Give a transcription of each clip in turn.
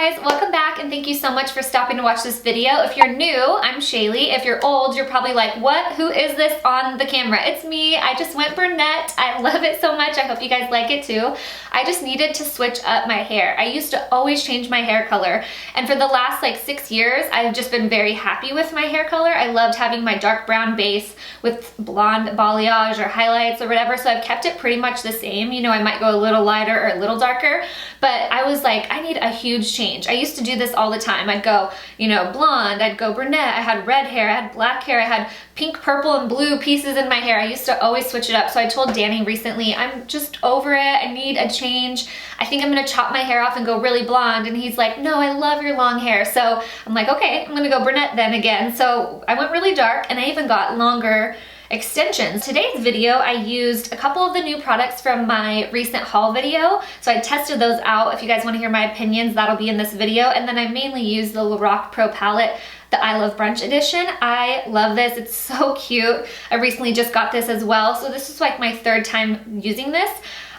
guys, welcome back and thank you so much for stopping to watch this video. If you're new, I'm Shaylee. If you're old, you're probably like, what? Who is this on the camera? It's me. I just went brunette. I love it so much. I hope you guys like it too. I just needed to switch up my hair. I used to always change my hair color, and for the last like 6 years, I've just been very happy with my hair color. I loved having my dark brown base with blonde balayage or highlights or whatever, so I've kept it pretty much the same. You know, I might go a little lighter or a little darker, but I was like, I need a huge change. I used to do this all the time. I'd go, you know, blonde, I'd go brunette, I had red hair, I had black hair, I had pink, purple, and blue pieces in my hair. I used to always switch it up. So I told Danny recently, I'm just over it. I need a change. I think I'm gonna chop my hair off and go really blonde. And he's like, no, I love your long hair. So I'm like, okay, I'm gonna go brunette then again. So I went really dark and I even got longer extensions. Today's video, I used a couple of the new products from my recent haul video. So I tested those out. If you guys want to hear my opinions, that'll be in this video. And then I mainly used the Lorac Pro Palette, the I Love Brunch edition. I love this. It's so cute. I recently just got this as well. So this is like my third time using this.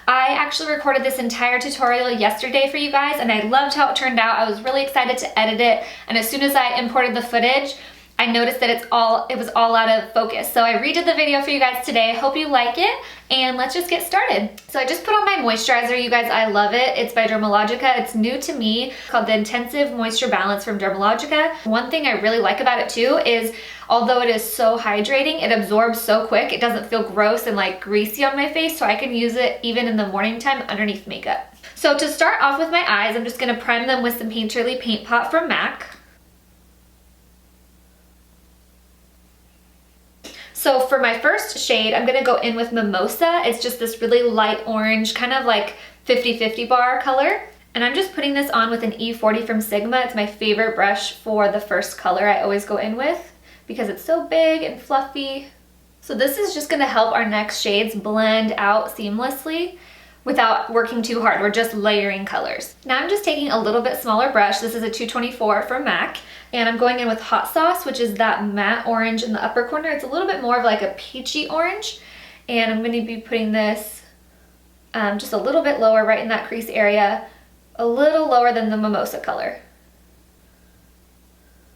I actually recorded this entire tutorial yesterday for you guys and I loved how it turned out. I was really excited to edit it. And as soon as I imported the footage, I noticed that it was all out of focus. So I redid the video for you guys today. Hope you like it, and let's just get started. So I just put on my moisturizer, you guys. I love it. It's by Dermalogica. It's new to me, called the Intensive Moisture Balance from Dermalogica. One thing I really like about it too is, although it is so hydrating, it absorbs so quick. It doesn't feel gross and like greasy on my face, so I can use it even in the morning time underneath makeup. So to start off with my eyes, I'm just gonna prime them with some Painterly Paint Pot from MAC. So for my first shade, I'm gonna go in with Mimosa. It's just this really light orange, kind of like 50-50 bar color. And I'm just putting this on with an E40 from Sigma. It's my favorite brush for the first color I always go in with because it's so big and fluffy. So this is just gonna help our next shades blend out seamlessly without working too hard. We're just layering colors. Now I'm just taking a little bit smaller brush. This is a 224 from MAC. And I'm going in with Hot Sauce, which is that matte orange in the upper corner. It's a little bit more of like a peachy orange. And I'm going to be putting this just a little bit lower right in that crease area, a little lower than the Mimosa color.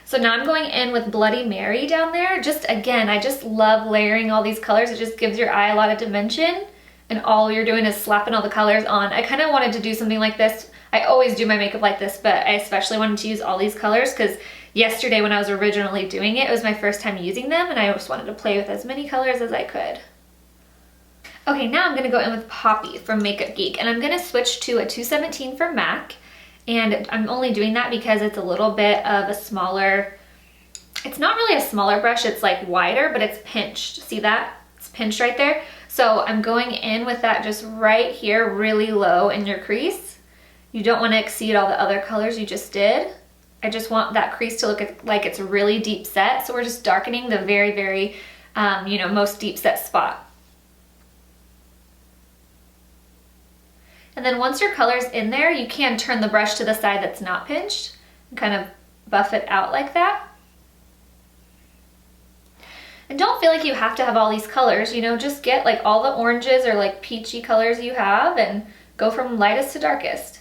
So now I'm going in with Bloody Mary down there. Just again, I just love layering all these colors. It just gives your eye a lot of dimension. And all you're doing is slapping all the colors on. I kind of wanted to do something like this. I always do my makeup like this, but I especially wanted to use all these colors because yesterday when I was originally doing it, it was my first time using them and I just wanted to play with as many colors as I could. Okay, now I'm gonna go in with Poppy from Makeup Geek, and I'm gonna switch to a 217 from MAC. And I'm only doing that because it's a little bit of a smaller, it's not really a smaller brush, it's like wider, but it's pinched. See that? It's pinched right there. So I'm going in with that just right here, really low in your crease. You don't want to exceed all the other colors you just did. I just want that crease to look like it's really deep set. So we're just darkening the very, very, you know, most deep set spot. And then once your color's in there, you can turn the brush to the side that's not pinched and kind of buff it out like that. And don't feel like you have to have all these colors, you know, just get like all the oranges or like peachy colors you have and go from lightest to darkest.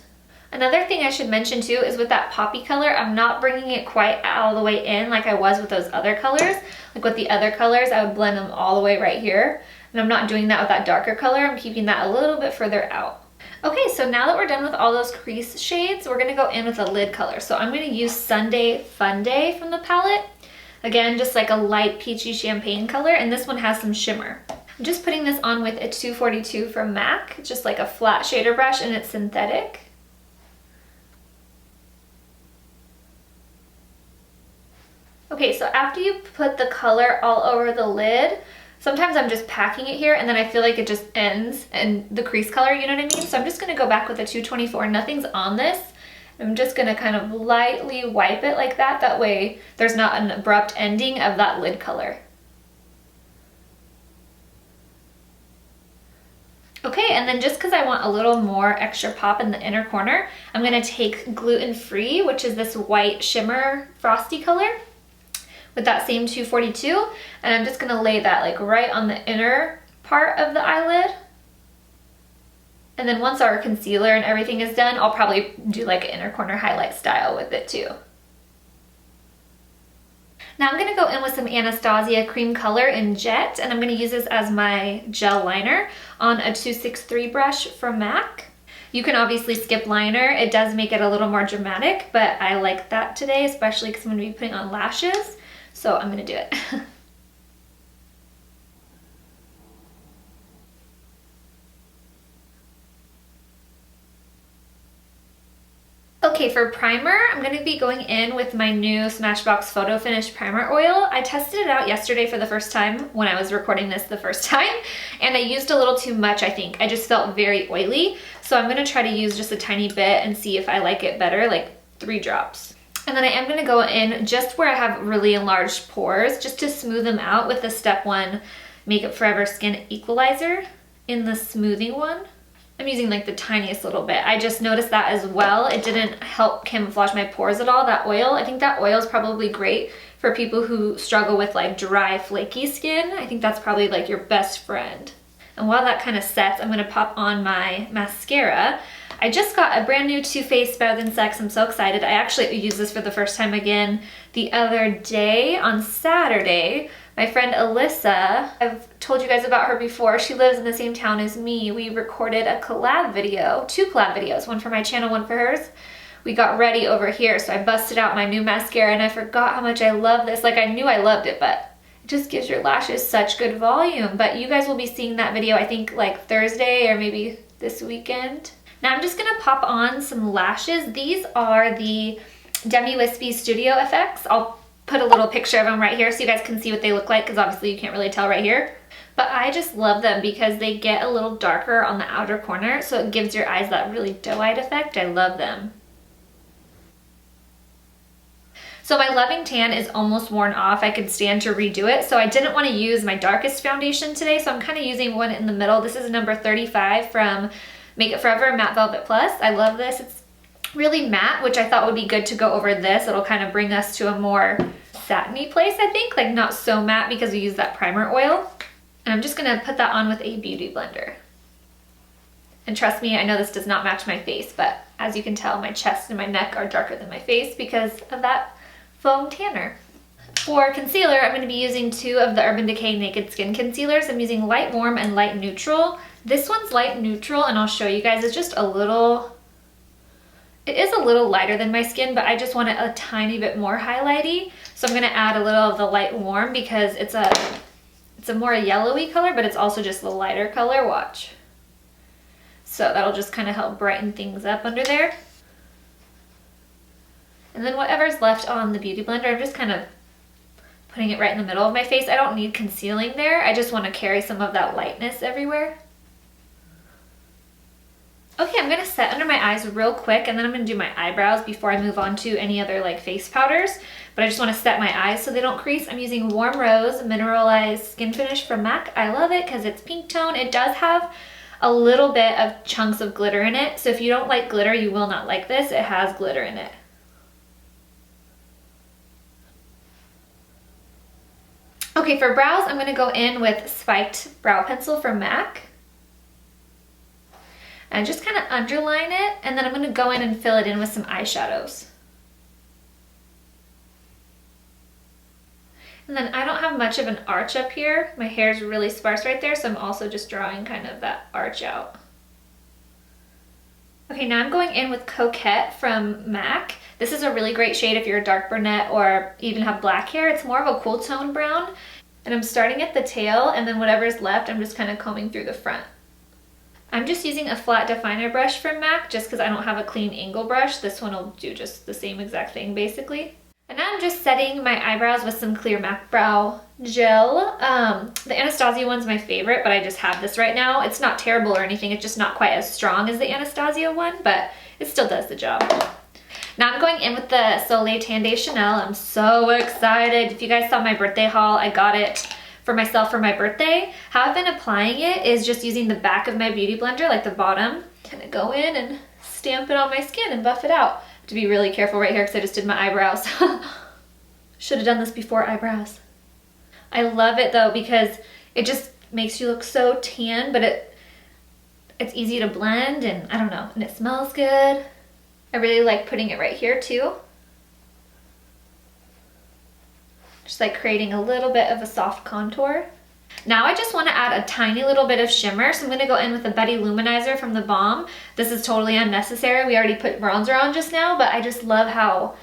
Another thing I should mention too is with that Poppy color, I'm not bringing it quite all the way in like I was with those other colors. Like with the other colors, I would blend them all the way right here. And I'm not doing that with that darker color. I'm keeping that a little bit further out. Okay, so now that we're done with all those crease shades, we're gonna go in with a lid color. So I'm gonna use Sunday Fun Day from the palette. Again, just like a light peachy champagne color, and this one has some shimmer. I'm just putting this on with a 242 from MAC, just like a flat shader brush, and it's synthetic. Okay, so after you put the color all over the lid, sometimes I'm just packing it here and then I feel like it just ends in the crease color, you know what I mean? So I'm just gonna go back with a 224, nothing's on this. I'm just gonna kind of lightly wipe it like that. That way there's not an abrupt ending of that lid color. Okay, and then just because I want a little more extra pop in the inner corner, I'm gonna take Gluten Free, which is this white shimmer frosty color, with that same 242, and I'm just gonna lay that like right on the inner part of the eyelid. And then once our concealer and everything is done, I'll probably do like an inner corner highlight style with it too. Now I'm gonna go in with some Anastasia Cream Color in Jet, and I'm gonna use this as my gel liner on a 263 brush from MAC. You can obviously skip liner. It does make it a little more dramatic, but I like that today, especially because I'm gonna be putting on lashes. So I'm gonna do it. Okay, for primer, I'm going to be going in with my new Smashbox Photo Finish Primer Oil. I tested it out yesterday for the first time when I was recording this the first time, and I used a little too much, I think. I just felt very oily, so I'm going to try to use just a tiny bit and see if I like it better, like 3 drops. And then I am going to go in just where I have really enlarged pores, just to smooth them out with the Step 1 Makeup Forever Skin Equalizer in the smoothing one. I'm using like the tiniest little bit. I just noticed that as well. It didn't help camouflage my pores at all, that oil. I think that oil is probably great for people who struggle with like dry, flaky skin. I think that's probably like your best friend. And while that kind of sets, I'm gonna pop on my mascara. I just got a brand new Too Faced Better Than Sex. I'm so excited. I actually used this for the first time again the other day on Saturday. My friend Alyssa, I've told you guys about her before. She lives in the same town as me. We recorded a collab video, 2 collab videos, one for my channel, one for hers. We got ready over here, so I busted out my new mascara and I forgot how much I love this. Like, I knew I loved it, but it just gives your lashes such good volume. But you guys will be seeing that video, I think, like Thursday or maybe this weekend. Now I'm just gonna pop on some lashes. These are the Demi Wispy Studio Effects. I'll put a little picture of them right here so you guys can see what they look like, because obviously you can't really tell right here. But I just love them because they get a little darker on the outer corner, so it gives your eyes that really doe-eyed effect. I love them. So my Loving Tan is almost worn off. I could stand to redo it, so I didn't want to use my darkest foundation today, so I'm kind of using one in the middle. This is number 35 from Makeup Forever Matte Velvet Plus. I love this. It's really matte, which I thought would be good to go over this. It'll kind of bring us to a more satiny place, I think, like not so matte because we use that primer oil. And I'm just gonna put that on with a beauty blender. And trust me, I know this does not match my face, but as you can tell, my chest and my neck are darker than my face because of that foam tanner. For concealer, I'm gonna be using 2 of the Urban Decay Naked Skin Concealers. I'm using Light Warm and Light Neutral. This one's Light Neutral, and I'll show you guys. It's just a little, it is a little lighter than my skin, but I just want it a tiny bit more highlighty. So I'm gonna add a little of the Light Warm because it's a more yellowy color, but it's also just the lighter color, watch. So that'll just kind of help brighten things up under there. And then whatever's left on the beauty blender, I'm just kind of putting it right in the middle of my face. I don't need concealing there. I just want to carry some of that lightness everywhere. Okay, I'm gonna set under my eyes real quick, and then I'm gonna do my eyebrows before I move on to any other like face powders. But I just wanna set my eyes so they don't crease. I'm using Warm Rose Mineralized Skin Finish from MAC. I love it because it's pink tone. It does have a little bit of chunks of glitter in it. So if you don't like glitter, you will not like this. It has glitter in it. Okay, for brows, I'm gonna go in with Spiked Brow Pencil from MAC. And just kind of underline it, and then I'm going to go in and fill it in with some eyeshadows. And then I don't have much of an arch up here. My hair is really sparse right there, so I'm also just drawing kind of that arch out. Okay, now I'm going in with Coquette from MAC. This is a really great shade if you're a dark brunette or even have black hair. It's more of a cool tone brown. And I'm starting at the tail, and then whatever's left, I'm just kind of combing through the front. I'm just using a flat definer brush from MAC just because I don't have a clean angle brush. This one will do just the same exact thing basically. And now I'm just setting my eyebrows with some clear MAC Brow Gel. The Anastasia one's my favorite, but I just have this right now. It's not terrible or anything. It's just not quite as strong as the Anastasia one, but it still does the job. Now I'm going in with the Soleil Tan de Chanel. I'm so excited. If you guys saw my birthday haul, I got it for myself for my birthday. How I've been applying it is just using the back of my beauty blender, like the bottom, kind of go in and stamp it on my skin and buff it out. I have to be really careful right here because I just did my eyebrows. Should have done this before eyebrows. I love it though because it just makes you look so tan, but It's easy to blend, and I don't know, and it smells good. I really like putting it right here too. Just like creating a little bit of a soft contour. Now I just want to add a tiny little bit of shimmer, so I'm going to go in with the Betty Luminizer from the Balm. This is totally unnecessary. We already put bronzer on just now, but I just love how,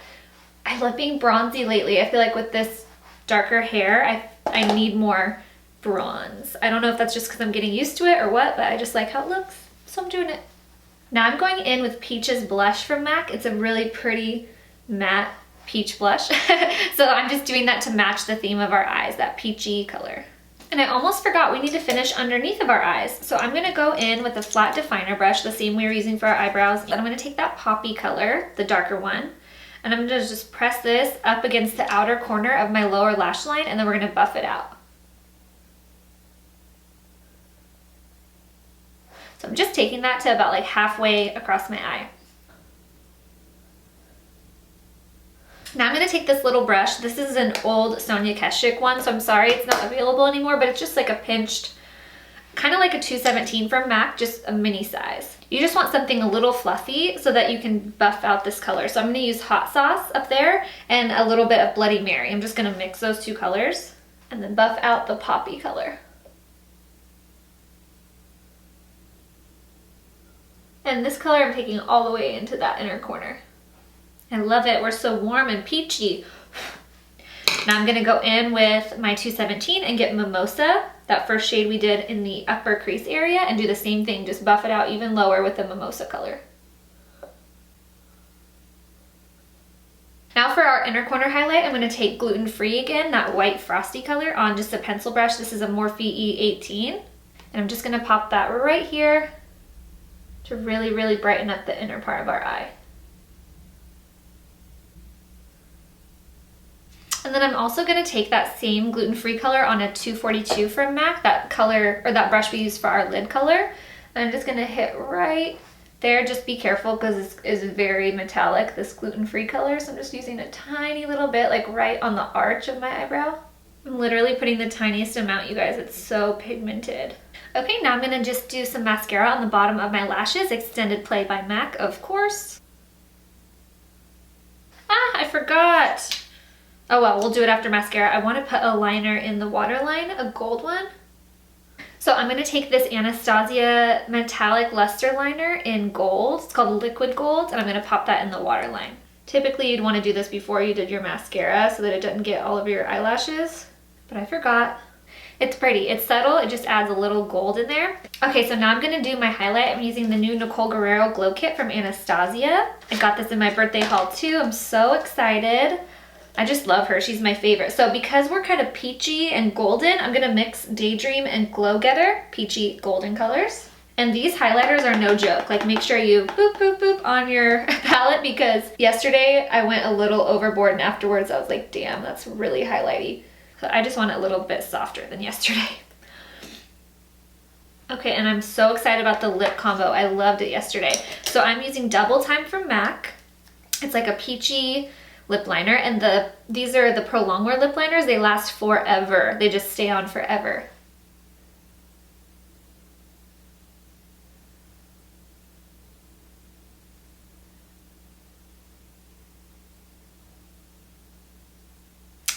I love being bronzy lately. I feel like with this darker hair, I need more bronze. I don't know if that's just because I'm getting used to it or what, but I just like how it looks, so I'm doing it. Now I'm going in with Peaches Blush from MAC. It's a really pretty matte peach blush. So I'm just doing that to match the theme of our eyes, that peachy color. And I almost forgot, we need to finish underneath of our eyes. So I'm gonna go in with a flat definer brush, the same we were using for our eyebrows. And I'm gonna take that poppy color, the darker one, and I'm gonna just press this up against the outer corner of my lower lash line, and then we're gonna buff it out. So I'm just taking that to about like halfway across my eye. Now I'm going to take this little brush. This is an old Sonia Keshik one, so I'm sorry it's not available anymore, but it's just like a pinched, kind of like a 217 from MAC, just a mini size. You just want something a little fluffy so that you can buff out this color. So I'm going to use Hot Sauce up there and a little bit of Bloody Mary. I'm just going to mix those two colors and then buff out the poppy color. And this color I'm taking all the way into that inner corner. I love it. We're so warm and peachy. Now I'm gonna go in with my 217 and get Mimosa, that first shade we did in the upper crease area, and do the same thing, just buff it out even lower with the Mimosa color. Now for our inner corner highlight, I'm gonna take Gluten Free again, that white frosty color, on just a pencil brush. This is a Morphe E18. And I'm just gonna pop that right here to really, really brighten up the inner part of our eye. And then I'm also going to take that same gluten-free color on a 242 from MAC, that color, or that brush we used for our lid color. And I'm just going to hit right there. Just be careful because it's very metallic, this gluten-free color. So I'm just using a tiny little bit, like right on the arch of my eyebrow. I'm literally putting the tiniest amount, you guys. It's so pigmented. Okay, now I'm going to just do some mascara on the bottom of my lashes. Extended Play by MAC, of course. Ah, I forgot. Oh well, we'll do it after mascara. I want to put a liner in the waterline, a gold one. So I'm going to take this Anastasia Metallic Luster Liner in gold. It's called Liquid Gold, and I'm going to pop that in the waterline. Typically you'd want to do this before you did your mascara so that it doesn't get all over your eyelashes, but I forgot. It's pretty, it's subtle, it just adds a little gold in there. Okay, so now I'm gonna do my highlight. I'm using the new Nicole Guerrero Glow Kit from Anastasia. I got this in my birthday haul too. I'm so excited. I just love her, she's my favorite. So because we're kind of peachy and golden, I'm gonna mix Daydream and Glow Getter, peachy golden colors. And these highlighters are no joke. Like, make sure you boop, boop, boop on your palette, because yesterday I went a little overboard and afterwards I was like, damn, that's really highlighty. So I just want it a little bit softer than yesterday. Okay, and I'm so excited about the lip combo. I loved it yesterday. So I'm using Double Time from MAC. It's like a peachy lip liner, and these are the Pro Longwear lip liners. They last forever. They just stay on forever.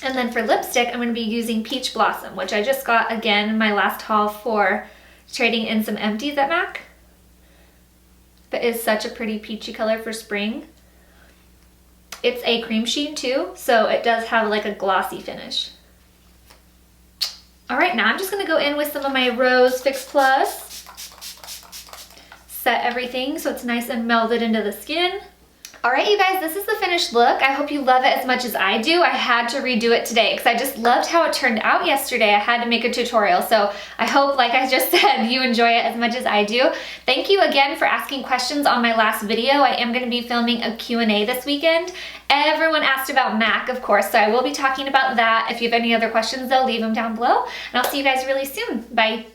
And then for lipstick, I'm going to be using Peach Blossom, which I just got again in my last haul for trading in some empties at MAC. But it's such a pretty peachy color for spring. It's a cream sheen too, so it does have like a glossy finish. All right, now I'm just going to go in with some of my Rose Fix Plus. Set everything so it's nice and melded into the skin. All right, you guys, this is the finished look. I hope you love it as much as I do. I had to redo it today because I just loved how it turned out yesterday. I had to make a tutorial, so I hope, like I just said, you enjoy it as much as I do. Thank you again for asking questions on my last video. I am going to be filming a Q&A this weekend. Everyone asked about MAC, of course, so I will be talking about that. If you have any other questions, though, leave them down below, and I'll see you guys really soon. Bye.